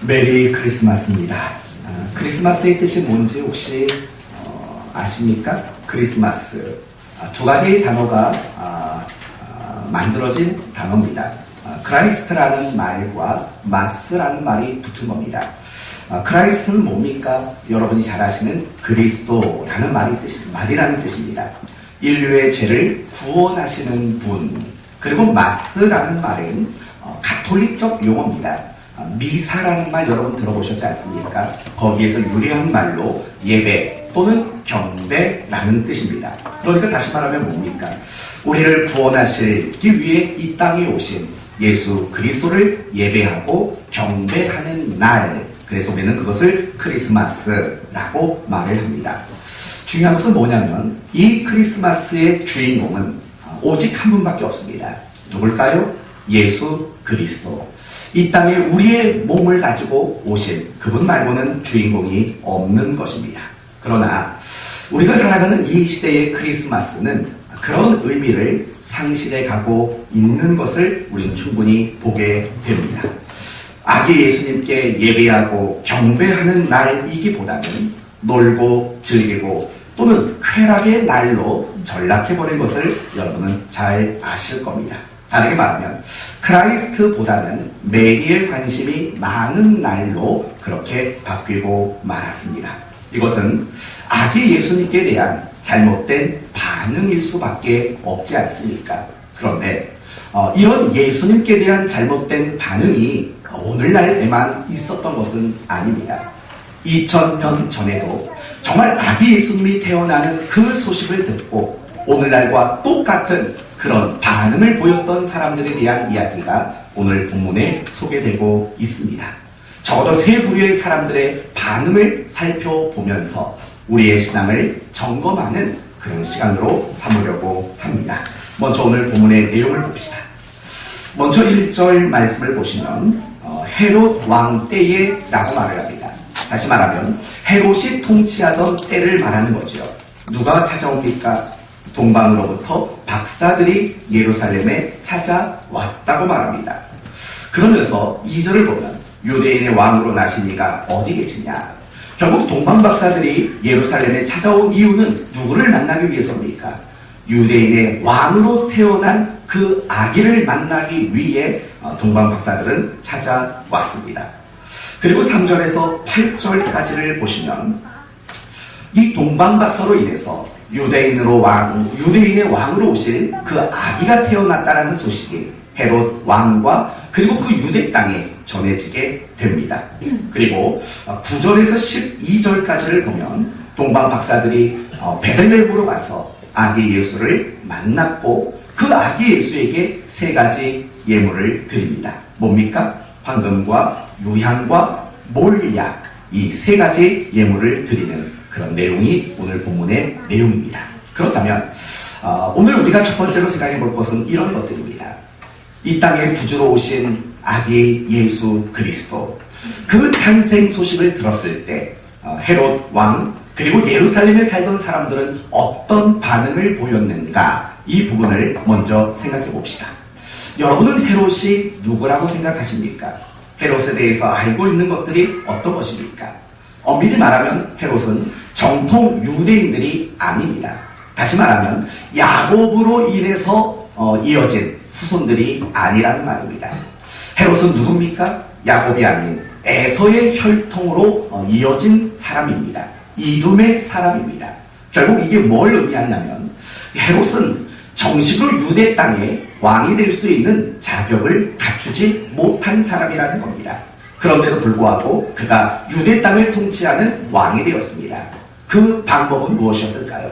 메리 크리스마스입니다. 크리스마스의 뜻이 뭔지 혹시 아십니까? 크리스마스. 두 가지 단어가 만들어진 단어입니다. 크라이스트라는 말과 마스라는 말이 붙은 겁니다. 크라이스트는 뭡니까? 여러분이 잘 아시는 그리스도라는 말이라는 뜻입니다. 인류의 죄를 구원하시는 분. 그리고 마스라는 말은 가톨릭적 용어입니다. 미사라는 말 여러분 들어보셨지 않습니까? 거기에서 유래한 말로 예배 또는 경배라는 뜻입니다. 그러니까 다시 말하면 뭡니까? 우리를 구원하시기 위해 이 땅에 오신 예수 그리스도를 예배하고 경배하는 날. 그래서 우리는 그것을 크리스마스라고 말을 합니다. 중요한 것은 뭐냐면 이 크리스마스의 주인공은 오직 한 분밖에 없습니다. 누굴까요? 예수 그리스도. 이 땅에 우리의 몸을 가지고 오신 그분 말고는 주인공이 없는 것입니다. 그러나 우리가 살아가는 이 시대의 크리스마스는 그런 의미를 상실해 가고 있는 것을 우리는 충분히 보게 됩니다. 아기 예수님께 예배하고 경배하는 날이기보다는 놀고 즐기고 또는 쾌락의 날로 전락해버린 것을 여러분은 잘 아실 겁니다. 다르게 말하면 크라이스트보다는 메리의 관심이 많은 날로 그렇게 바뀌고 말았습니다. 이것은 아기 예수님께 대한 잘못된 반응일 수밖에 없지 않습니까? 그런데 이런 예수님께 대한 잘못된 반응이 오늘날에만 있었던 것은 아닙니다. 2000년 전에도 정말 아기 예수님이 태어나는 그 소식을 듣고 오늘날과 똑같은 그런 반응을 보였던 사람들에 대한 이야기가 오늘 본문에 소개되고 있습니다. 적어도 세 부류의 사람들의 반응을 살펴보면서 우리의 신앙을 점검하는 그런 시간으로 삼으려고 합니다. 먼저 오늘 본문의 내용을 봅시다. 먼저 1절 말씀을 보시면 헤롯 왕 때에 라고 말을 합니다. 다시 말하면 헤롯이 통치하던 때를 말하는 거죠. 누가 찾아옵니까? 동방으로부터 박사들이 예루살렘에 찾아왔다고 말합니다. 그러면서 2절을 보면 유대인의 왕으로 나신 이가 어디 계시냐? 결국 동방 박사들이 예루살렘에 찾아온 이유는 누구를 만나기 위해서입니까? 유대인의 왕으로 태어난 그 아기를 만나기 위해 동방 박사들은 찾아왔습니다. 그리고 3절에서 8절까지를 보시면 이 동방 박사로 인해서 유대인의 왕으로 오실 그 아기가 태어났다라는 소식이 헤롯 왕과 그리고 그 유대 땅에 전해지게 됩니다. 그리고 9절에서 12절까지를 보면 동방 박사들이 베들레헴으로 가서 아기 예수를 만났고 그 아기 예수에게 세 가지 예물을 드립니다. 뭡니까? 황금과 유향과 몰약, 이 세 가지 예물을 드리는 그런 내용이 오늘 본문의 내용입니다. 그렇다면 오늘 우리가 첫 번째로 생각해 볼 것은 이런 것들입니다. 이 땅에 구주로 오신 아기 예수 그리스도, 그 탄생 소식을 들었을 때 헤롯 왕 그리고 예루살렘에 살던 사람들은 어떤 반응을 보였는가, 이 부분을 먼저 생각해 봅시다. 여러분은 헤롯이 누구라고 생각하십니까? 헤롯에 대해서 알고 있는 것들이 어떤 것입니까? 엄밀히 말하면 헤롯은 정통 유대인들이 아닙니다. 다시 말하면 야곱으로 인해서 이어진 후손들이 아니라는 말입니다. 헤롯은 누굽니까? 야곱이 아닌 에서의 혈통으로 이어진 사람입니다. 이둠의 사람입니다. 결국 이게 뭘 의미하냐면 헤롯은 정식으로 유대 땅에 왕이 될 수 있는 자격을 갖추지 못한 사람이라는 겁니다. 그런데도 불구하고 그가 유대 땅을 통치하는 왕이 되었습니다. 그 방법은 무엇이었을까요?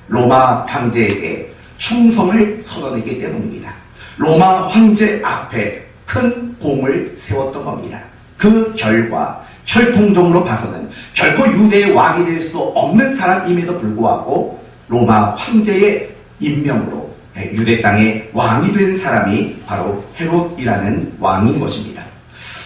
로마 황제에게 충성을 선언했기 때문입니다. 로마 황제 앞에 큰 공을 세웠던 겁니다. 그 결과 혈통적으로 봐서는 결코 유대의 왕이 될 수 없는 사람임에도 불구하고 로마 황제의 임명으로 유대 땅의 왕이 된 사람이 바로 헤롯이라는 왕인 것입니다.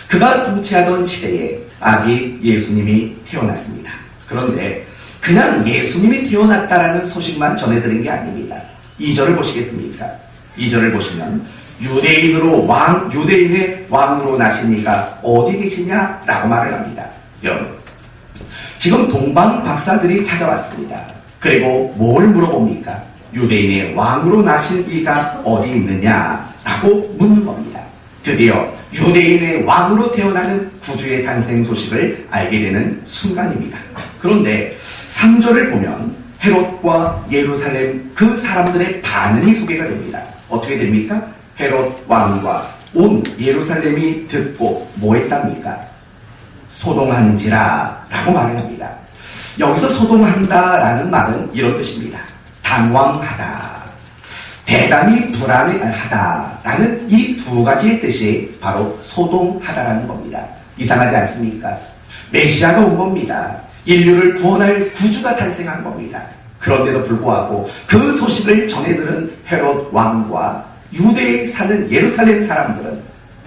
그가 통치하던 시대에 아기 예수님이 태어났습니다. 그런데 그냥 예수님이 태어났다라는 소식만 전해드린 게 아닙니다. 2절을 보시겠습니까? 2절을 보시면 유대인의 왕으로 나신 이가 어디 계시냐? 라고 말을 합니다. 여러분, 지금 동방 박사들이 찾아왔습니다. 그리고 뭘 물어봅니까? 유대인의 왕으로 나신 이가 어디 있느냐? 라고 묻는 겁니다. 드디어 유대인의 왕으로 태어나는 구주의 탄생 소식을 알게 되는 순간입니다. 그런데 3절을 보면 헤롯과 예루살렘 그 사람들의 반응이 소개가 됩니다. 어떻게 됩니까? 헤롯 왕과 온 예루살렘이 듣고 뭐 했답니까? 소동한지라 라고 말을 합니다. 여기서 소동한다라는 말은 이런 뜻입니다. 당황하다, 대단히 불안해하다라는 이 두 가지의 뜻이 바로 소동하다라는 겁니다. 이상하지 않습니까? 메시아가 온 겁니다. 인류를 구원할 구주가 탄생한 겁니다. 그런데도 불구하고 그 소식을 전해들은 헤롯 왕과 유대에 사는 예루살렘 사람들은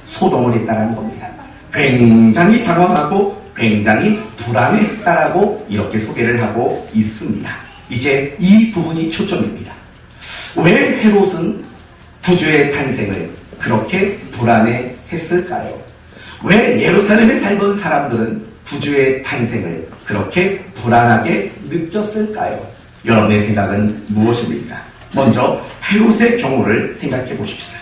소동을 했다는 겁니다. 굉장히 당황하고 굉장히 불안했다라고 이렇게 소개를 하고 있습니다. 이제 이 부분이 초점입니다. 왜 헤롯은 구주의 탄생을 그렇게 불안해했을까요? 왜 예루살렘에 살던 사람들은 구주의 탄생을 그렇게 불안하게 느꼈을까요? 여러분의 생각은 무엇입니까? 먼저 헤롯의 경우를 생각해 보십시다.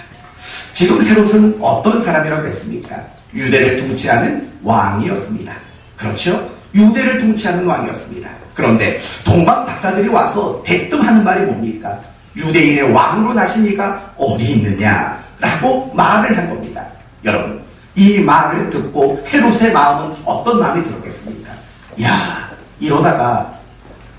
지금 헤롯은 어떤 사람이라고 했습니까? 유대를 통치하는 왕이었습니다. 그렇죠? 유대를 통치하는 왕이었습니다. 그런데 동방 박사들이 와서 대뜸 하는 말이 뭡니까? 유대인의 왕으로 나신 이가 어디 있느냐라고 말을 한 겁니다. 여러분, 이 말을 듣고 헤롯의 마음은 어떤 마음이 들었겠습니까? 야, 이러다가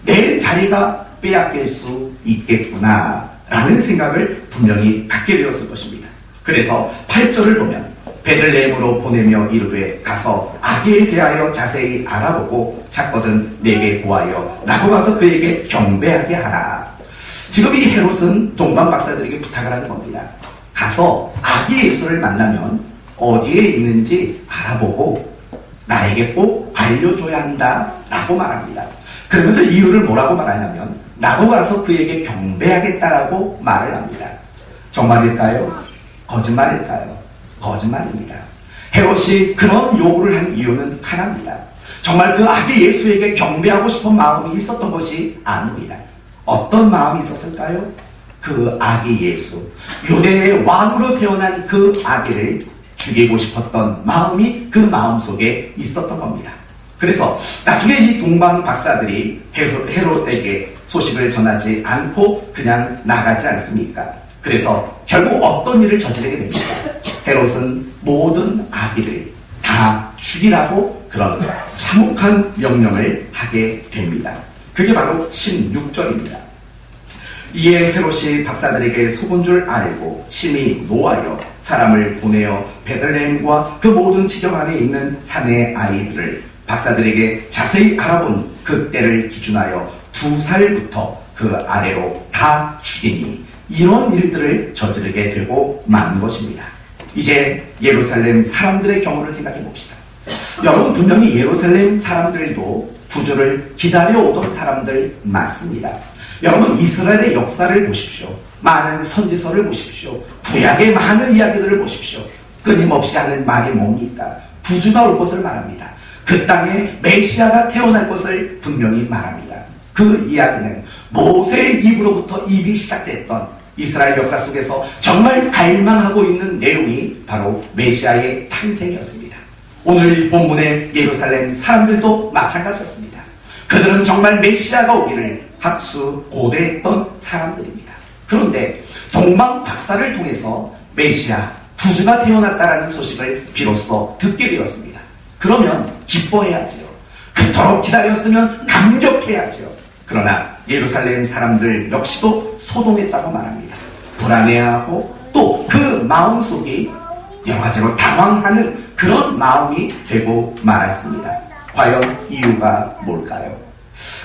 내 자리가 빼앗길 수 있겠구나 라는 생각을 분명히 갖게 되었을 것입니다. 그래서 8절을 보면 베들레헴으로 보내며 이르되 가서 아기에 대하여 자세히 알아보고 찾거든 내게 보아여 라고 가서 그에게 경배하게 하라. 지금 이 헤롯은 동방 박사들에게 부탁을 하는 겁니다. 가서 아기 예수를 만나면 어디에 있는지 알아보고 나에게 꼭 알려줘야 한다 라고 말합니다. 그러면서 이유를 뭐라고 말하냐면 나도 가서 그에게 경배하겠다라고 말을 합니다. 정말일까요? 거짓말일까요? 거짓말입니다. 헤롯이 그런 요구를 한 이유는 하나입니다. 정말 그 아기 예수에게 경배하고 싶은 마음이 있었던 것이 아닙니다. 어떤 마음이 있었을까요? 그 아기 예수, 유대의 왕으로 태어난 그 아기를 죽이고 싶었던 마음이 그 마음속에 있었던 겁니다. 그래서 나중에 이 동방 박사들이 헤롯에게 소식을 전하지 않고 그냥 나가지 않습니까? 그래서 결국 어떤 일을 저지르게 됩니까? 헤롯은 모든 아기를 다 죽이라고 그런 참혹한 명령을 하게 됩니다. 그게 바로 16절입니다. 이에 헤롯이 박사들에게 속은 줄 알고 심히 노하여 사람을 보내어 베들레헴과 그 모든 지경 안에 있는 사내 아이들을 박사들에게 자세히 알아본 그 때를 기준하여 2살부터 그 아래로 다 죽이니 이런 일들을 저지르게 되고 만 것입니다. 이제 예루살렘 사람들의 경우를 생각해 봅시다. 여러분, 분명히 예루살렘 사람들도 구주를 기다려오던 사람들 맞습니다. 여러분, 이스라엘의 역사를 보십시오. 많은 선지서를 보십시오. 구약의 많은 이야기들을 보십시오. 끊임없이 하는 말이 뭡니까? 구주가 올 것을 말합니다. 그 땅에 메시아가 태어날 것을 분명히 말합니다. 그 이야기는 모세의 입으로부터 입이 시작됐던 이스라엘 역사 속에서 정말 갈망하고 있는 내용이 바로 메시아의 탄생이었습니다. 오늘 본문의 예루살렘 사람들도 마찬가지였습니다. 그들은 정말 메시아가 오기를 학수고대했던 사람들입니다. 그런데 동방 박사를 통해서 메시아, 구주가 태어났다라는 소식을 비로소 듣게 되었습니다. 그러면 기뻐해야지요. 그토록 기다렸으면 감격해야죠. 그러나 예루살렘 사람들 역시도 소동했다고 말합니다. 불안해하고 또 그 마음속이 여러 가지로 당황하는 그런 마음이 되고 말았습니다. 과연 이유가 뭘까요?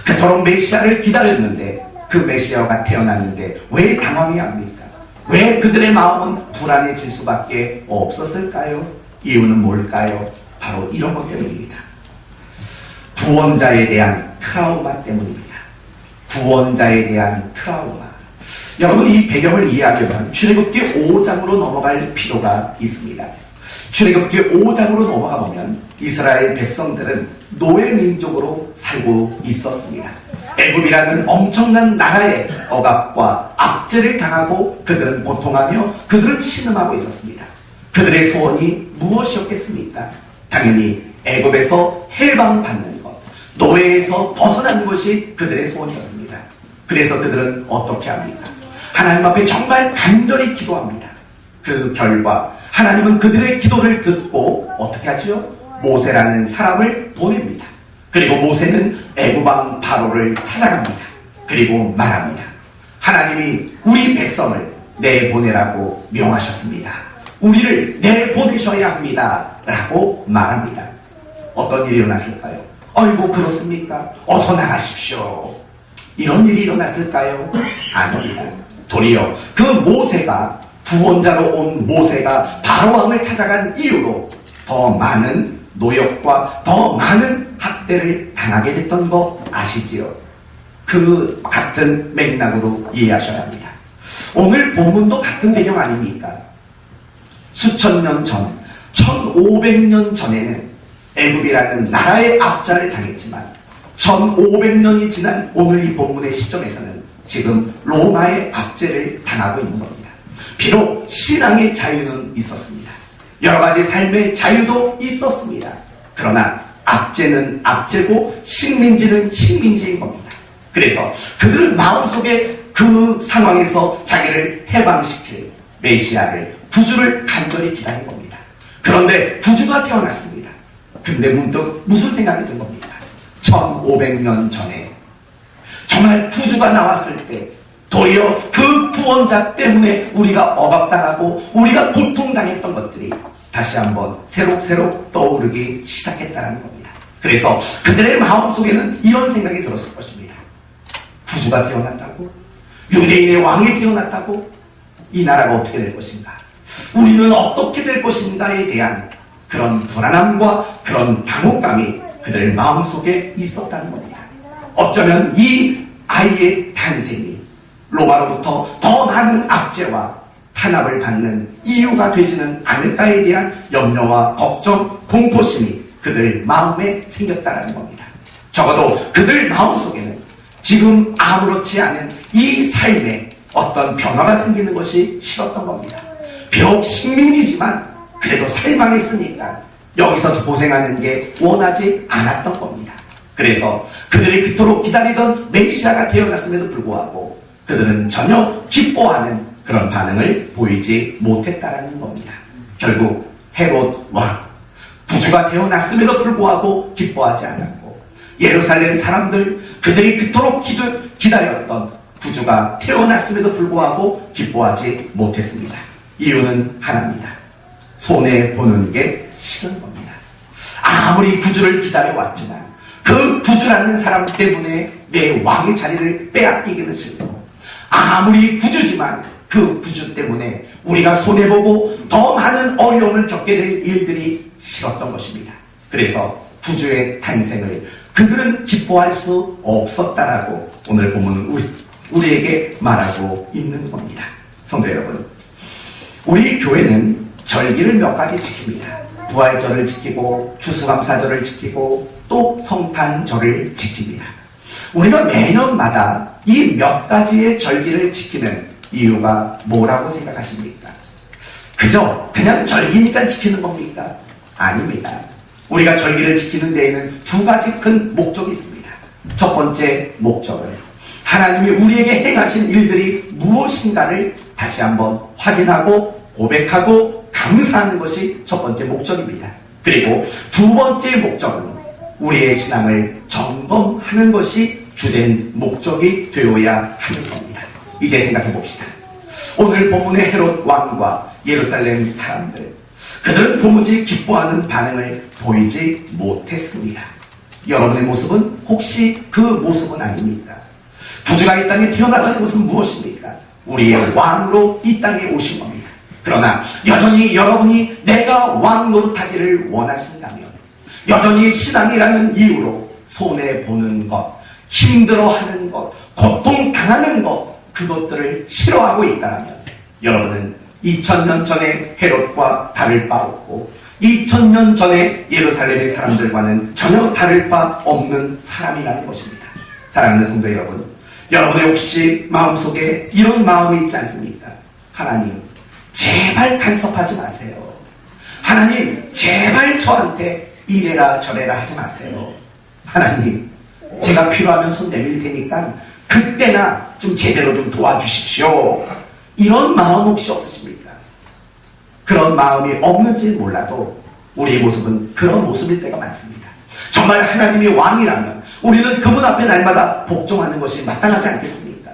그토록 메시아를 기다렸는데 그 메시아가 태어났는데 왜 당황해야 합니까? 왜 그들의 마음은 불안해질 수밖에 없었을까요? 이유는 뭘까요? 바로 이런 것 때문입니다. 구원자에 대한 트라우마 때문입니다. 구원자에 대한 트라우마. 여러분, 이 배경을 이해하려면 출애굽기 5장으로 넘어갈 필요가 있습니다. 출애굽기 5장으로 넘어가 보면 이스라엘 백성들은 노예 민족으로 살고 있었습니다. 애굽이라는 엄청난 나라의 억압과 압제를 당하고 그들은 고통하며 그들은 신음하고 있었습니다. 그들의 소원이 무엇이었겠습니까? 당연히 애굽에서 해방받는 것, 노예에서 벗어나는 것이 그들의 소원이었습니다. 그래서 그들은 어떻게 합니까? 하나님 앞에 정말 간절히 기도합니다. 그 결과 하나님은 그들의 기도를 듣고 어떻게 하지요? 모세라는 사람을 보냅니다. 그리고 모세는 애굽왕 바로를 찾아갑니다. 그리고 말합니다. 하나님이 우리 백성을 내보내라고 명하셨습니다. 우리를 내보내셔야 합니다. 라고 말합니다. 어떤 일이 일어났을까요? 어이구, 그렇습니까? 어서 나가십시오. 이런 일이 일어났을까요? 아닙니다. 도리어 그 모세가, 구원자로 온 모세가 바로왕을 찾아간 이유로 더 많은 노역과 더 많은 학대를 당하게 됐던 거 아시지요? 그 같은 맥락으로 이해하셔야 합니다. 오늘 본문도 같은 배경 아닙니까? 수천 년 전, 1500년 전에는 애굽이라는 나라의 압자를 당했지만 1500년이 지난 오늘 이 본문의 시점에서는 지금 로마의 압제를 당하고 있는 겁니다. 비록 신앙의 자유는 있었습니다. 여러 가지 삶의 자유도 있었습니다. 그러나 압제는 압제고 식민지는 식민지인 겁니다. 그래서 그들은 마음속에 그 상황에서 자기를 해방시킬 메시아를, 구주를 간절히 기다린 겁니다. 그런데 구주가 태어났습니다. 근데 문득 무슨 생각이 든 겁니까? 1500년 전에 정말 구주가 나왔을 때 도리어 그 구원자 때문에 우리가 억압당하고 우리가 고통당했던 것들이 다시 한번 새록새록 떠오르기 시작했다는 겁니다. 그래서 그들의 마음속에는 이런 생각이 들었을 것입니다. 구주가 태어났다고? 유대인의 왕이 태어났다고? 이 나라가 어떻게 될 것인가? 우리는 어떻게 될 것인가에 대한 그런 불안함과 그런 당혹감이 그들 마음속에 있었다는 겁니다. 어쩌면 이 아이의 탄생이 로마로부터 더 많은 압제와 탄압을 받는 이유가 되지는 않을까에 대한 염려와 걱정, 공포심이 그들 마음에 생겼다는 겁니다. 적어도 그들 마음속에는 지금 아무렇지 않은 이 삶에 어떤 변화가 생기는 것이 싫었던 겁니다. 비록 식민지지만 그래도 살망했으니까 여기서 고생하는 게 원하지 않았던 겁니다. 그래서 그들이 그토록 기다리던 메시아가 태어났음에도 불구하고 그들은 전혀 기뻐하는 그런 반응을 보이지 못했다라는 겁니다. 결국 헤롯 왕, 구주가 태어났음에도 불구하고 기뻐하지 않았고, 예루살렘 사람들, 그들이 그토록 기다렸던 구주가 태어났음에도 불구하고 기뻐하지 못했습니다. 이유는 하나입니다. 손해보는 게 싫은 겁니다. 아무리 구주를 기다려왔지만 그 구주라는 사람 때문에 내 왕의 자리를 빼앗기기는 싫고, 아무리 구주지만 그 구주 때문에 우리가 손해보고 더 많은 어려움을 겪게 될 일들이 싫었던 것입니다. 그래서 구주의 탄생을 그들은 기뻐할 수 없었다라고 오늘 본문은 우리에게 말하고 있는 겁니다. 성도 여러분, 우리 교회는 절기를 몇 가지 지킵니다. 부활절을 지키고 추수감사절을 지키고 또 성탄절을 지킵니다. 우리가 매년마다 이 몇 가지의 절기를 지키는 이유가 뭐라고 생각하십니까? 그냥 절기니까 지키는 겁니까? 아닙니다. 우리가 절기를 지키는 데에는 두 가지 큰 목적이 있습니다. 첫 번째 목적은 하나님이 우리에게 행하신 일들이 무엇인가를 다시 한번 확인하고 고백하고 감사하는 것이 첫 번째 목적입니다. 그리고 두 번째 목적은 우리의 신앙을 점검하는 것이 주된 목적이 되어야 하는 겁니다. 이제 생각해 봅시다. 오늘 본문의 헤롯 왕과 예루살렘 사람들, 그들은 도무지 기뻐하는 반응을 보이지 못했습니다. 여러분의 모습은 혹시 그 모습은 아닙니까? 구주가 이 땅에 태어났다는 것은 무엇입니까? 우리의 왕으로 이 땅에 오신 겁니다. 그러나 여전히 여러분이 내가 왕 노릇하기를 원하신다면, 여전히 신앙이라는 이유로 손해보는 것, 힘들어하는 것, 고통당하는 것, 그것들을 싫어하고 있다면 여러분은 2000년 전에 헤롯과 다를 바 없고 2000년 전에 예루살렘의 사람들과는 전혀 다를 바 없는 사람이라는 것입니다. 사랑하는 성도 여러분, 여러분의 혹시 마음속에 이런 마음이 있지 않습니까? 하나님, 제발 간섭하지 마세요. 하나님, 제발 저한테 이래라 저래라 하지 마세요. 하나님, 제가 필요하면 손 내밀 테니까 그때나 좀 제대로 좀 도와주십시오. 이런 마음 혹시 없으십니까? 그런 마음이 없는지 몰라도 우리의 모습은 그런 모습일 때가 많습니다. 정말 하나님이 왕이라면 우리는 그분 앞에 날마다 복종하는 것이 마땅하지 않겠습니까?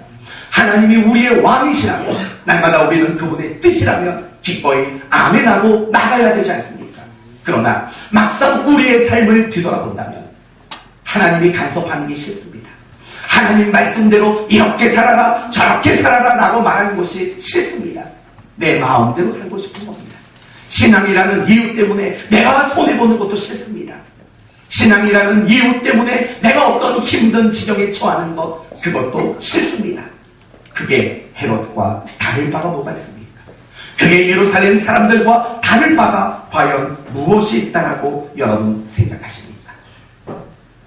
하나님이 우리의 왕이시라면 날마다 우리는 그분의 뜻이라면 기꺼이 아멘하고 나가야 되지 않습니까? 그러나 막상 우리의 삶을 뒤돌아본다면 하나님이 간섭하는 게 싫습니다. 하나님 말씀대로 이렇게 살아라 저렇게 살아라 라고 말하는 것이 싫습니다. 내 마음대로 살고 싶은 겁니다. 신앙이라는 이유 때문에 내가 손해보는 것도 싫습니다. 신앙이라는 이유 때문에 내가 어떤 힘든 지경에 처하는 것, 그것도 싫습니다. 그게 헤롯과 다를 바가 뭐가 있습니까? 그게 예루살렘 사람들과 다를 바가 과연 무엇이 있다라고 여러분 생각하십니까?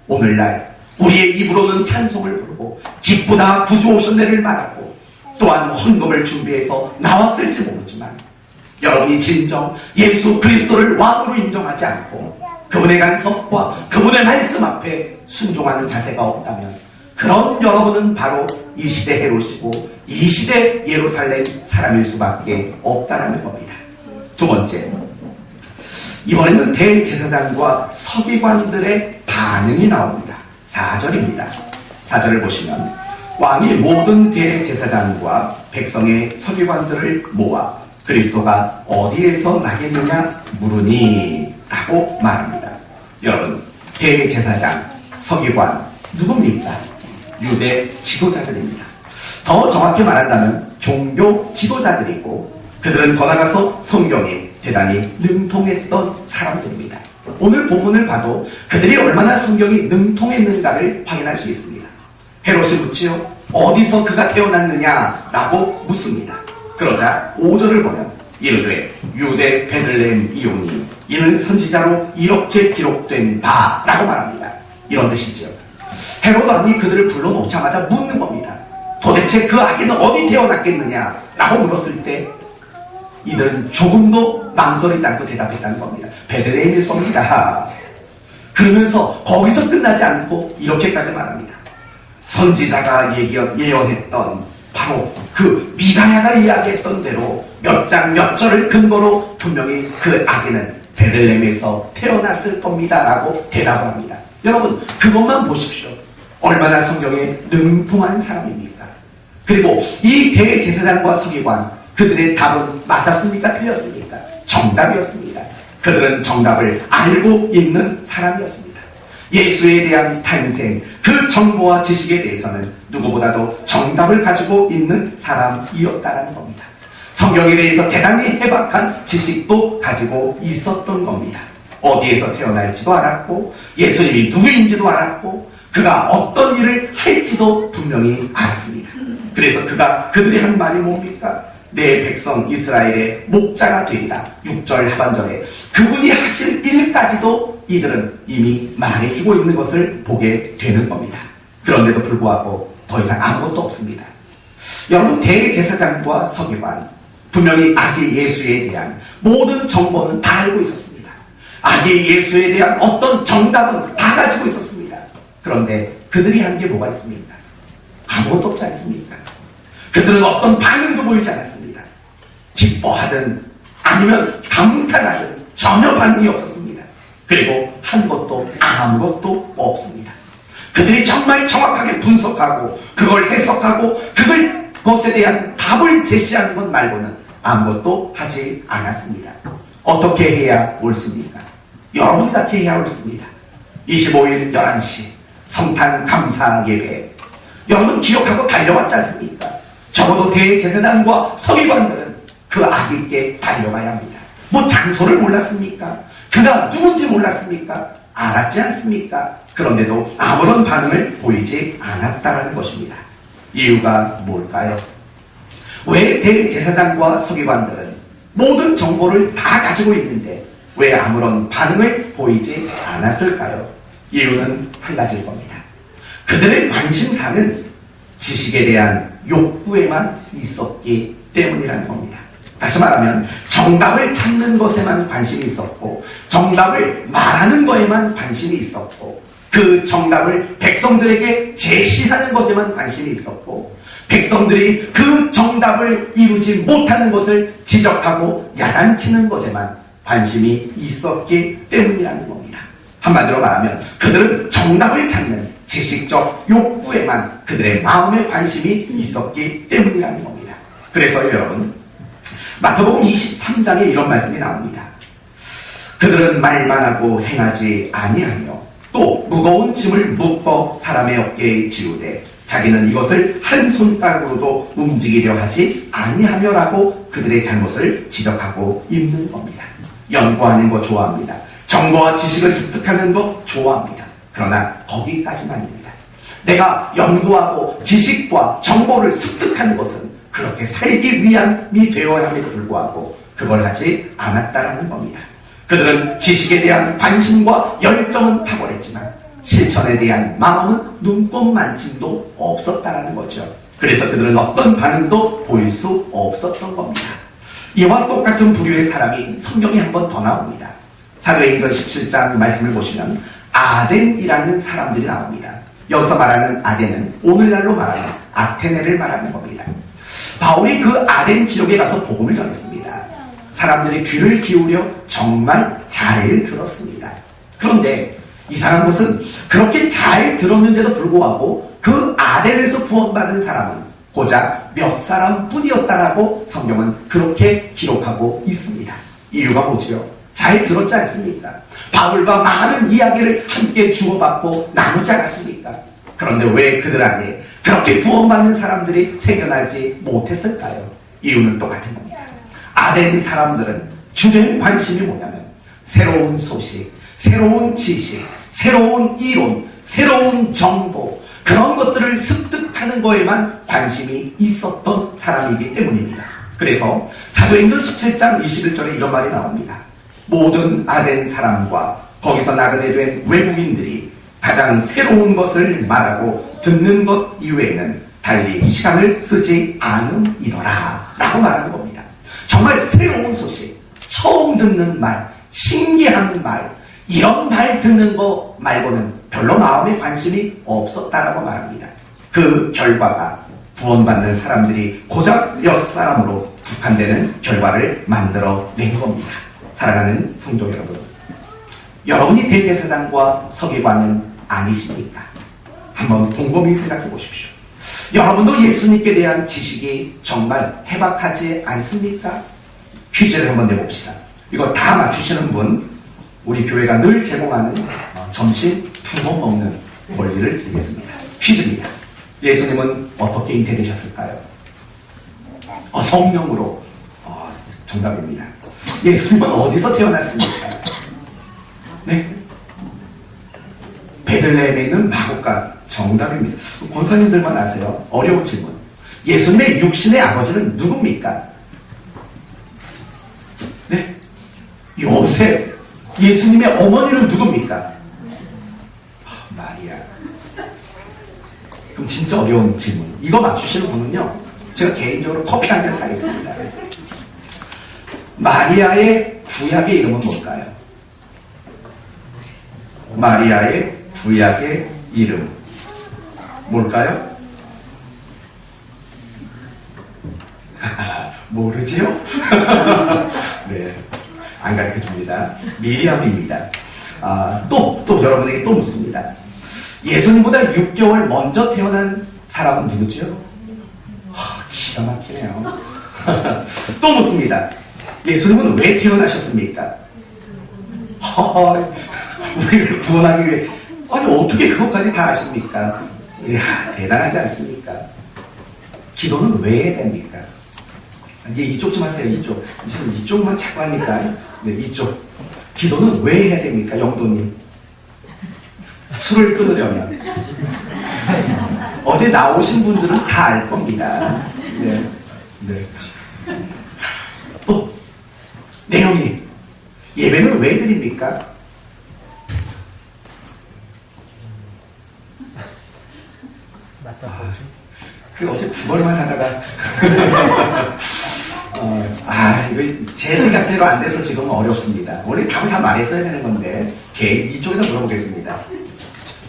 오늘날 우리의 입으로는 찬송을 부르고 기쁘다 구주 오셨네를 말하고 또한 헌금을 준비해서 나왔을지 모르지만 여러분이 진정 예수 그리스도를 왕으로 인정하지 않고 그분의 간섭과 그분의 말씀 앞에 순종하는 자세가 없다면 그런 여러분은 바로 이 시대 헤롯이고 이 시대 예루살렘 사람일 수밖에 없다는 겁니다. 두 번째, 이번에는 대제사장과 서기관들의 반응이 나옵니다. 4절입니다. 4절을 보시면 왕이 모든 대제사장과 백성의 서기관들을 모아 그리스도가 어디에서 나겠느냐 물으니 라고 말합니다. 여러분, 대제사장, 서기관 누굽니까? 유대 지도자들입니다. 더 정확히 말한다면 종교 지도자들이고 그들은 더 나아가서 성경에 대단히 능통했던 사람들입니다. 오늘 본문을 봐도 그들이 얼마나 성경이 능통했는가를 확인할 수 있습니다. 헤롯이 묻지요. 어디서 그가 태어났느냐라고 묻습니다. 그러자 5절을 보면 이르되 유대 베들레헴 이오니 이는 선지자로 이렇게 기록된 바라고 말합니다. 이런 뜻이죠. 헤롯 왕이 그들을 불러놓자마자 묻는 겁니다. 도대체 그 아기는 어디 태어났겠느냐라고 물었을 때 이들은 조금도 망설이지 않고 대답했다는 겁니다. 베들레헴일 겁니다. 그러면서 거기서 끝나지 않고 이렇게까지 말합니다. 선지자가 예언했던 바로 그 미가야가 이야기했던 대로 몇 장 몇 절을 근거로 분명히 그 아기는 베들레헴에서 태어났을 겁니다 라고 대답을 합니다. 여러분, 그것만 보십시오. 얼마나 성경에 능통한 사람입니까? 그리고 이 대제사장과 서기관, 그들의 답은 맞았습니까? 틀렸습니까? 정답이었습니다. 그들은 정답을 알고 있는 사람이었습니다. 예수에 대한 탄생, 그 정보와 지식에 대해서는 누구보다도 정답을 가지고 있는 사람이었다는 겁니다. 성경에 대해서 대단히 해박한 지식도 가지고 있었던 겁니다. 어디에서 태어날지도 알았고 예수님이 누구인지도 알았고 그가 어떤 일을 할지도 분명히 알았습니다. 그래서 그들이 한 말이 뭡니까? 내 백성 이스라엘의 목자가 되리라. 6절 하반절에 그분이 하실 일까지도 이들은 이미 말해주고 있는 것을 보게 되는 겁니다. 그런데도 불구하고 더 이상 아무것도 없습니다. 여러분, 대제사장과 서기관 분명히 아기 예수에 대한 모든 정보는 다 알고 있었습니다. 아기 예수에 대한 어떤 정답은 다 가지고 있었습니다. 그런데 그들이 한 게 뭐가 있습니까? 아무것도 없지 않습니까? 그들은 어떤 반응도 보이지 않았습니다. 기뻐하든 아니면 감탄하든 전혀 반응이 없었습니다. 그리고 한 것도 아무것도 없습니다. 그들이 정말 정확하게 분석하고 그걸 해석하고 그것에 대한 답을 제시하는 것 말고는 아무것도 하지 않았습니다. 어떻게 해야 옳습니까? 여러분 같이 해야 옳습니다. 25일 11시 성탄 감사 예배 여러분 기억하고 달려왔지 않습니까? 적어도 대제사장과 서기관들은 그 아기께 달려가야 합니다. 뭐 장소를 몰랐습니까? 그가 누군지 몰랐습니까? 알았지 않습니까? 그런데도 아무런 반응을 보이지 않았다는 것입니다. 이유가 뭘까요? 왜 대제사장과 서기관들은 모든 정보를 다 가지고 있는데 왜 아무런 반응을 보이지 않았을까요? 이유는 한 가지일 겁니다. 그들의 관심사는 지식에 대한 욕구에만 있었기 때문이라는 겁니다. 다시 말하면 정답을 찾는 것에만 관심이 있었고 정답을 말하는 것에만 관심이 있었고 그 정답을 백성들에게 제시하는 것에만 관심이 있었고 백성들이 그 정답을 이루지 못하는 것을 지적하고 야단치는 것에만 관심이 있었기 때문이라는 겁니다. 한마디로 말하면 그들은 정답을 찾는 지식적 욕구에만 그들의 마음에 관심이 있었기 때문이라는 겁니다. 그래서 여러분 마태복음 23장에 이런 말씀이 나옵니다. 그들은 말만 하고 행하지 아니하며 또 무거운 짐을 묶어 사람의 어깨에 지우되 자기는 이것을 한 손가락으로도 움직이려 하지 아니하며라고 그들의 잘못을 지적하고 있는 겁니다. 연구하는 거 좋아합니다. 정보와 지식을 습득하는 거 좋아합니다. 그러나 거기까지만입니다. 내가 연구하고 지식과 정보를 습득하는 것은 그렇게 살기 위함이 되어야 함에도 불구하고 그걸 하지 않았다라는 겁니다. 그들은 지식에 대한 관심과 열정은 탁월했지만 실천에 대한 마음은 눈꼽만큼도 없었다라는 거죠. 그래서 그들은 어떤 반응도 보일 수 없었던 겁니다. 이와 똑같은 부류의 사람이 성경에 한 번 더 나옵니다. 사도행전 17장 말씀을 보시면 아덴이라는 사람들이 나옵니다. 여기서 말하는 아덴은 오늘날로 말하는 아테네를 말하는 겁니다. 바울이 그 아덴 지역에 가서 복음을 전했습니다. 사람들이 귀를 기울여 정말 잘 들었습니다. 그런데 이상한 것은 그렇게 잘 들었는데도 불구하고 그 아덴에서 구원받은 사람은 고작 몇 사람뿐이었다라고 성경은 그렇게 기록하고 있습니다. 이유가 뭐지요? 잘 들었지 않습니까? 바울과 많은 이야기를 함께 주고받고 나누지 않았습니까? 그런데 왜 그들 안에 그렇게 구원받는 사람들이 생겨나지 못했을까요? 이유는 똑같은 겁니다. 아덴 사람들은 주된 관심이 뭐냐면 새로운 소식, 새로운 지식, 새로운 이론, 새로운 정보 그런 것들을 습득하는 거에만 관심이 있었던 사람이기 때문입니다. 그래서 사도행전 17장 21절에 이런 말이 나옵니다. 모든 아덴 사람과 거기서 나그네 된 외국인들이 가장 새로운 것을 말하고 듣는 것 이외에는 달리 시간을 쓰지 않음이더라 라고 말하는 겁니다. 정말 새로운 소식, 처음 듣는 말, 신기한 말 이런 말 듣는 거 말고는 별로 마음에 관심이 없었다라고 말합니다. 그 결과가 구원받는 사람들이 고작 몇 사람으로 국한되는 결과를 만들어낸 겁니다. 사랑하는 성도 여러분, 여러분이 대제사장과 서기관은 아니십니까? 한번 곰곰이 생각해 보십시오. 여러분도 예수님께 대한 지식이 정말 해박하지 않습니까? 퀴즈를 한번 내봅시다. 이거 다 맞추시는 분 우리 교회가 늘 제공하는 점심 두 번 먹는 권리를 드리겠습니다. 퀴즈입니다. 예수님은 어떻게 잉태되셨을까요? 성령으로. 정답입니다. 예수님은 어디서 태어났습니까? 네? 베들레헴에 있는 마곡간. 정답입니다. 권사님들만 아세요. 어려운 질문. 예수님의 육신의 아버지는 누굽니까? 네? 요셉. 예수님의 어머니는 누굽니까? 마리아. 그럼 진짜 어려운 질문. 이거 맞추시는 분은요, 제가 개인적으로 커피 한 잔 사겠습니다. 마리아의 구약의 이름은 뭘까요? 마리아의 구약의 이름 뭘까요? 모르지요? 네, 안 가르쳐줍니다. 미리암입니다. 또 여러분에게 또 묻습니다. 예수님보다 6개월 먼저 태어난 사람은 누구죠? 기가 막히네요. 또 묻습니다. 예수님은 왜 태어나셨습니까? 우리를 구원하기 위해. 아니 어떻게 그것까지 다 아십니까? 이야, 대단하지 않습니까? 기도는 왜 해야 됩니까? 이제 이쪽 좀 하세요. 이쪽만 자꾸 하니까. 네, 이쪽. 기도는 왜 해야 됩니까? 영도님. 술을 끊으려면. 어제 나오신 분들은 다 알 겁니다. 네. 네. 또 내용이 예배는 왜 드립니까? 그 어제 구걸만 하다가 이거 제 생각대로 안 돼서 지금 어렵습니다. 원래 답을 다 말했어야 되는 건데 이쪽에다 물어보겠습니다.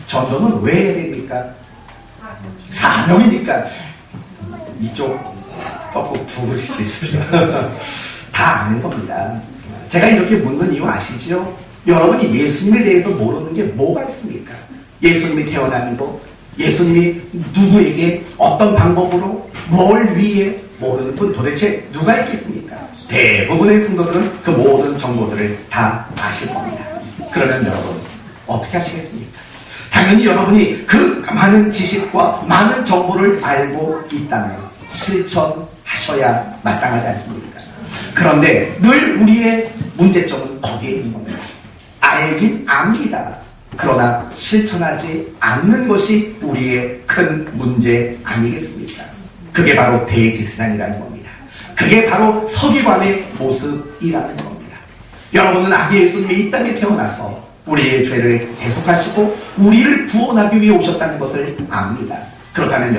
전도는 왜 해야 됩니까? 사명이니까. 이쪽 떡국 두 그릇씩 드십시오. 다 아는 겁니다. 제가 이렇게 묻는 이유 아시죠? 여러분이 예수님에 대해서 모르는 게 뭐가 있습니까? 예수님이 태어나는 거, 예수님이 누구에게 어떤 방법으로 뭘 위해 모르는 분 도대체 누가 있겠습니까? 대부분의 성도들은 그 모든 정보들을 다 아실 겁니다. 그러면 여러분 어떻게 하시겠습니까? 당연히 여러분이 그 많은 지식과 많은 정보를 알고 있다면 실천하셔야 마땅하지 않습니까? 그런데 늘 우리의 문제점은 거기에 있는 겁니다. 알긴 압니다. 그러나 실천하지 않는 것이 우리의 큰 문제 아니겠습니까? 그게 바로 대지상이라는 겁니다. 그게 바로 서기관의 모습이라는 겁니다. 여러분은 아기 예수님이 이 땅에 태어나서 우리의 죄를 대속하시고 우리를 구원하기 위해 오셨다는 것을 압니다. 그렇다면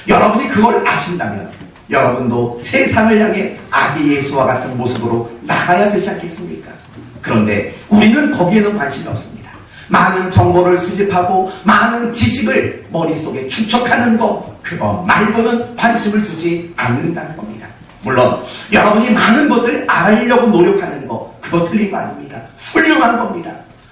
여러분이 그걸 아신다면 여러분도 세상을 향해 아기 예수와 같은 모습으로 나가야 되지 않겠습니까? 그런데 우리는 거기에는 관심이 없습니다. 많은 정보를 수집하고 많은 지식을 머릿속에 축적하는 것, 그거 말고는 관심을 두지 않는다는 겁니다. 물론 여러분이 많은 것을 알려고 노력하는 거, 그거 틀린 거 아닙니다. 훌륭한 겁니다.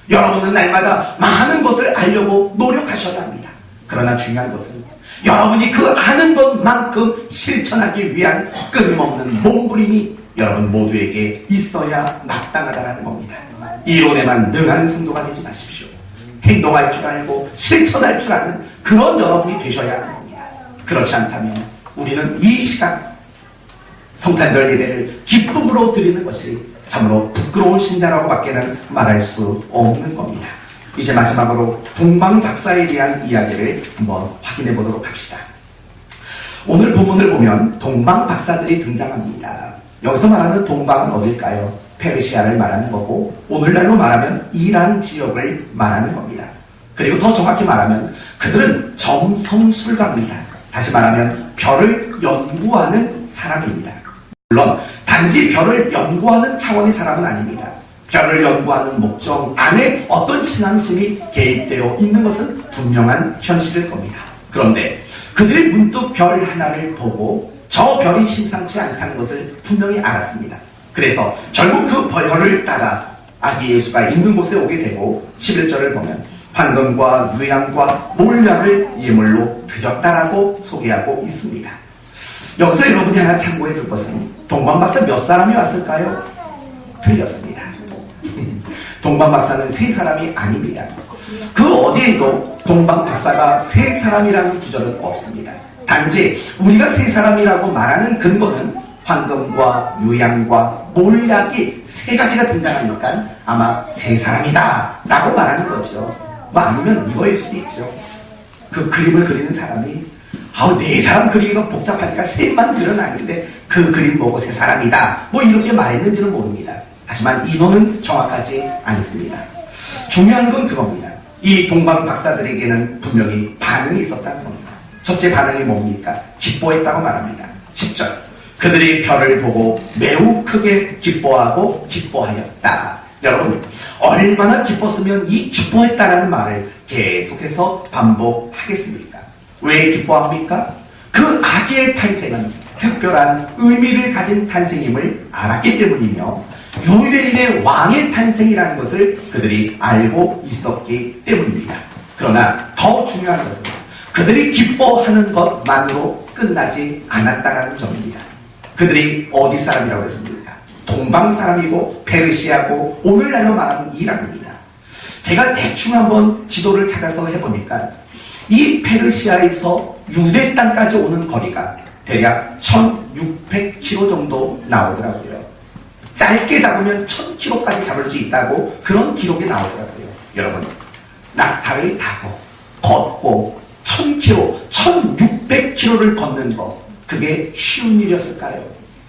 여러분은 날마다 많은 것을 알려고 노력하셔야 합니다. 그러나 중요한 것은 여러분이 그 아는 것만큼 실천하기 위한 끊임없는 몸부림이 여러분 모두에게 있어야 마땅하다는 겁니다. 이론에만 능한 성도가 되지 마십시오. 행동할 줄 알고 실천할 줄 아는 그런 여러분이 되셔야 하는 겁니다. 그렇지 않다면 우리는 이 시간 성탄절 예배를 기쁨으로 드리는 것이 참으로 부끄러운 신자라고밖에는 말할 수 없는 겁니다. 이제 마지막으로 동방 박사에 대한 이야기를 한번 확인해 보도록 합시다. 오늘 본문을 보면 동방 박사들이 등장합니다. 여기서 말하는 동방은 어딜까요? 페르시아를 말하는 거고 오늘날로 말하면 이란 지역을 말하는 겁니다. 그리고 더 정확히 말하면 그들은 점성술가입니다. 다시 말하면 별을 연구하는 사람입니다. 물론 단지 별을 연구하는 차원의 사람은 아닙니다. 별을 연구하는 목적 안에 어떤 신앙심이 개입되어 있는 것은 분명한 현실일 겁니다. 그런데 그들이 문득 별 하나를 보고 저 별이 심상치 않다는 것을 분명히 알았습니다. 그래서 결국 그 별을 따라 아기 예수가 있는 곳에 오게 되고 11절을 보면 황금과 유향과 몰약을 예물로 드렸다라고 소개하고 있습니다. 여기서 여러분이 하나 참고해 줄 것은 동방박사 몇 사람이 왔을까요? 틀렸습니다. 동방박사는 세 사람이 아닙니다. 그 어디에도 동방박사가 세 사람이라는 구절은 없습니다. 단지 우리가 세 사람이라고 말하는 근거는 황금과 유향과 몰약이 세 가지가 등장하니까 아마 세 사람이다 라고 말하는 거죠. 뭐 아니면 이거일 수도 있죠. 그 그림을 그리는 사람이 네 사람 그리기가 복잡하니까 셋만 그려놨는데 그 그림 보고 세 사람이다 뭐 이렇게 말했는지는 모릅니다. 하지만 인원은 정확하지 않습니다. 중요한 건 그겁니다. 이 동방 박사들에게는 분명히 반응이 있었다는 겁니다. 첫째 반응이 뭡니까? 기뻐했다고 말합니다. 10절 그들이 별을 보고 매우 크게 기뻐하고 기뻐하였다. 여러분 얼마나 기뻤으면 이 기뻐했다라는 말을 계속해서 반복하겠습니까? 왜 기뻐합니까? 그 아기의 탄생은 특별한 의미를 가진 탄생임을 알았기 때문이며 유대인의 왕의 탄생이라는 것을 그들이 알고 있었기 때문입니다. 그러나 더 중요한 것은 그들이 기뻐하는 것만으로 끝나지 않았다는 점입니다. 그들이 어디 사람이라고 했습니까? 동방 사람이고 페르시아고 오늘날로 말하면 이란입니다. 제가 대충 한번 지도를 찾아서 해보니까 이 페르시아에서 유대 땅까지 오는 거리가 대략 1600km 정도 나오더라고요. 짧게 잡으면 1000km까지 잡을 수 있다고 그런 기록이 나오더라고요. 여러분 낙타를 타고 걷고 1000km, 1600km를 걷는 거 그게 쉬운 일이었을까요?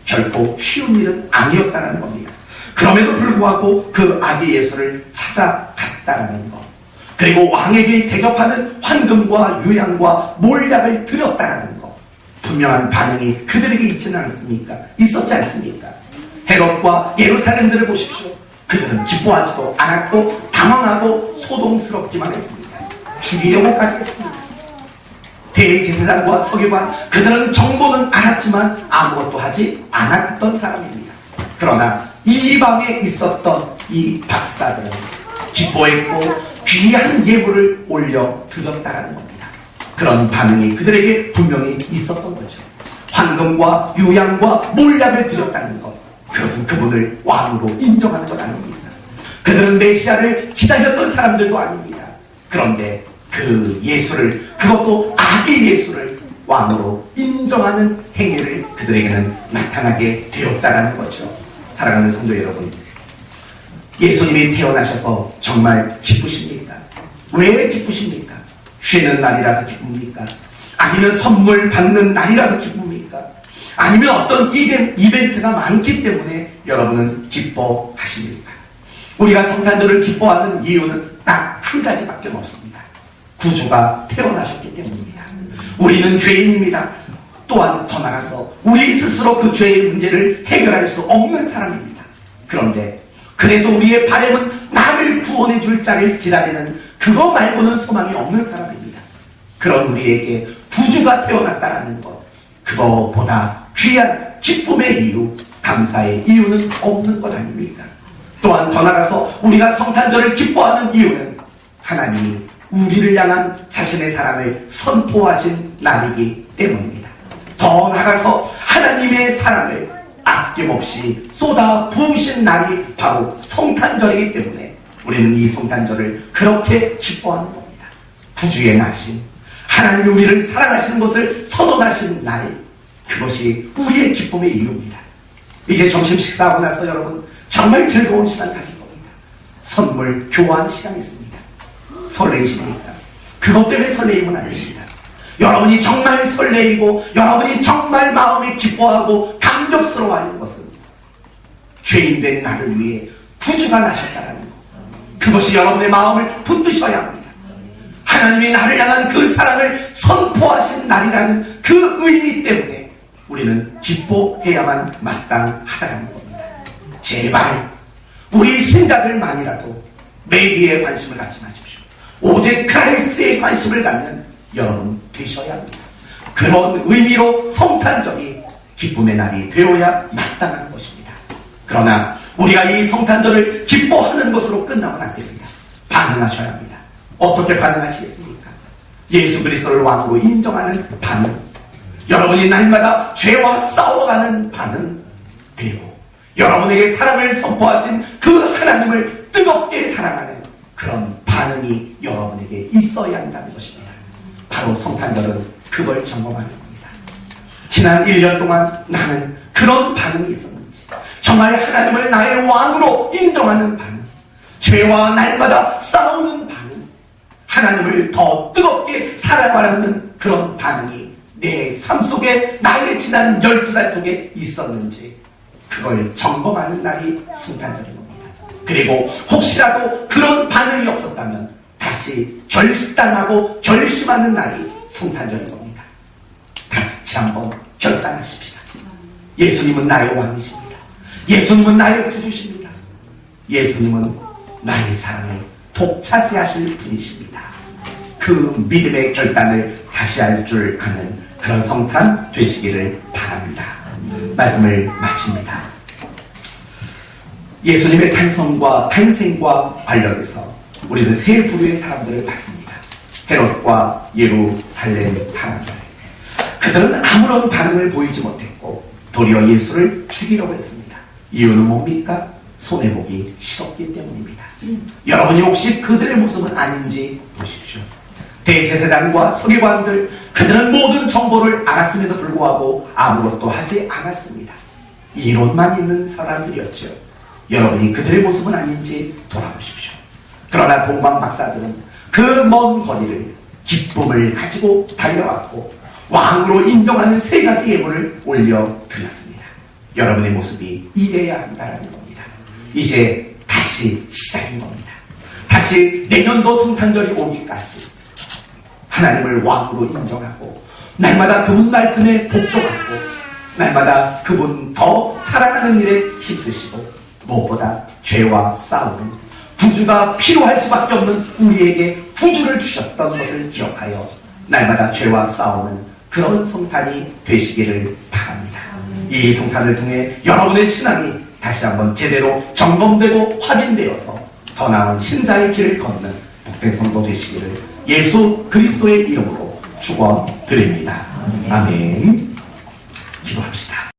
결코 쉬운 일은 아니었다는 겁니다. 그럼에도 불구하고 그 아기 예수를 찾아갔다는 것, 그리고 왕에게 대접하는 황금과 유향과 몰약을 드렸다는 것, 분명한 반응이 그들에게 있지는 않습니까? 있었지 않습니까? 헤롯과 예루살렘들을 보십시오. 그들은 기뻐하지도 않았고 당황하고 소동스럽기만 했습니다. 죽이려고까지 했습니다. 대제사장과 서기관, 그들은 정보는 알았지만 아무것도 하지 않았던 사람입니다. 그러나 이방에 있었던 이 박사들은 기뻐했고 귀한 예물을 올려드렸다는 겁니다. 그런 반응이 그들에게 분명히 있었던 거죠. 황금과 유향과 몰약을 드렸다는 것, 그것은 그분을 왕으로 인정하는 것 아닙니다. 그들은 메시아를 기다렸던 사람들도 아닙니다. 그런데 그 예수를, 그것도 아기 예수를 왕으로 인정하는 행위를 그들에게는 나타나게 되었다는 거죠. 사랑하는 성도 여러분, 예수님이 태어나셔서 정말 기쁘십니까? 왜 기쁘십니까? 쉬는 날이라서 기쁩니까? 아니면 선물 받는 날이라서 기쁩니까? 아니면 어떤 이벤트가 많기 때문에 여러분은 기뻐하십니까? 우리가 성탄절을 기뻐하는 이유는 딱 한 가지밖에 없습니다. 구주가 태어나셨기 때문입니다. 우리는 죄인입니다. 또한 더 나아가서 우리 스스로 그 죄의 문제를 해결할 수 없는 사람입니다. 그런데 그래서 우리의 바람은 나를 구원해 줄 자를 기다리는 그거 말고는 소망이 없는 사람입니다. 그런 우리에게 구주가 태어났다는 것, 그거보다 귀한 기쁨의 이유, 감사의 이유는 없는 것 아닙니까? 또한 더 나아가서 우리가 성탄절을 기뻐하는 이유는 하나님이 우리를 향한 자신의 사랑을 선포하신 날이기 때문입니다. 더 나아가서 하나님의 사랑을 아낌없이 쏟아 부으신 날이 바로 성탄절이기 때문에 우리는 이 성탄절을 그렇게 기뻐하는 겁니다. 구주의 나신, 하나님이 우리를 사랑하시는 것을 선언하신 날, 그것이 우리의 기쁨의 이유입니다. 이제 점심 식사하고 나서 여러분 정말 즐거운 시간 가질 겁니다. 선물 교환 시간이 있습니다. 설레이십니까? 그것 때문에 설레임은 아닙니다. 여러분이 정말 설레이고 여러분이 정말 마음이 기뻐하고 감격스러워하는 것은 죄인된 나를 위해 구주가 나셨다는 것, 그것이 여러분의 마음을 붙드셔야 합니다. 하나님이 나를 향한 그 사랑을 선포하신 날이라는 그 의미 때문에 우리는 기뻐해야만 마땅하다는 겁니다. 제발 우리 신자들만이라도 메리에 관심을 갖지 마십시오. 오직 크라이스트에 관심을 갖는 여러분 되셔야 합니다. 그런 의미로 성탄절이 기쁨의 날이 되어야 마땅한 것입니다. 그러나 우리가 이 성탄절을 기뻐하는 것으로 끝나면 안 됩니다. 반응하셔야 합니다. 어떻게 반응하시겠습니까? 예수 그리스도를 왕으로 인정하는 반응, 여러분이 날마다 죄와 싸워가는 반응, 그리고 여러분에게 사랑을 선포하신 그 하나님을 뜨겁게 사랑하는 그런 반응이 여러분에게 있어야 한다는 것입니다. 바로 성탄절은 그걸 점검하는 겁니다. 지난 1년 동안 나는 그런 반응이 있었는지, 정말 하나님을 나의 왕으로 인정하는 반응, 죄와 날마다 싸우는 반응, 하나님을 더 뜨겁게 사랑하는 그런 반응이 내 삶 속에 나의 지난 12달 속에 있었는지 그걸 점검하는 날이 성탄절인 겁니다. 그리고 혹시라도 그런 반응이 없었다면 다시 결단하고 결심하는 날이 성탄절인 겁니다. 같이 한번 결단하십시다. 예수님은 나의 왕이십니다. 예수님은 나의 구주십니다. 예수님은 나의 사랑을 독차지하실 분이십니다. 그 믿음의 결단을 다시 할 줄 아는 그런 성탄 되시기를 바랍니다. 말씀을 마칩니다. 예수님의 탄생과 관련해서 우리는 세 부류의 사람들을 봤습니다. 헤롯과 예루살렘 사람들. 그들은 아무런 반응을 보이지 못했고 도리어 예수를 죽이려고 했습니다. 이유는 뭡니까? 손해보기 싫었기 때문입니다. 여러분이 혹시 그들의 모습은 아닌지 보십시오. 대제사장과 서기관들, 그들은 모든 정보를 알았음에도 불구하고 아무것도 하지 않았습니다. 이론만 있는 사람들이었죠. 여러분이 그들의 모습은 아닌지 돌아보십시오. 그러나 동방 박사들은 그 먼 거리를 기쁨을 가지고 달려왔고 왕으로 인정하는 3가지 예물을 올려드렸습니다. 여러분의 모습이 이래야 한다는 겁니다. 이제 다시 시작인 겁니다. 다시 내년도 성탄절이 오기까지 하나님을 왕으로 인정하고 날마다 그분 말씀에 복종하고 날마다 그분 더 사랑하는 일에 힘쓰시고 무엇보다 죄와 싸우는 구주가 필요할 수밖에 없는 우리에게 구주를 주셨던 것을 기억하여 날마다 죄와 싸우는 그런 성탄이 되시기를 바랍니다. 이 성탄을 통해 여러분의 신앙이 다시 한번 제대로 점검되고 확인되어서 더 나은 신자의 길을 걷는 복된 성도 되시기를 예수 그리스도의 이름으로 축원드립니다. 아멘. 기도합시다.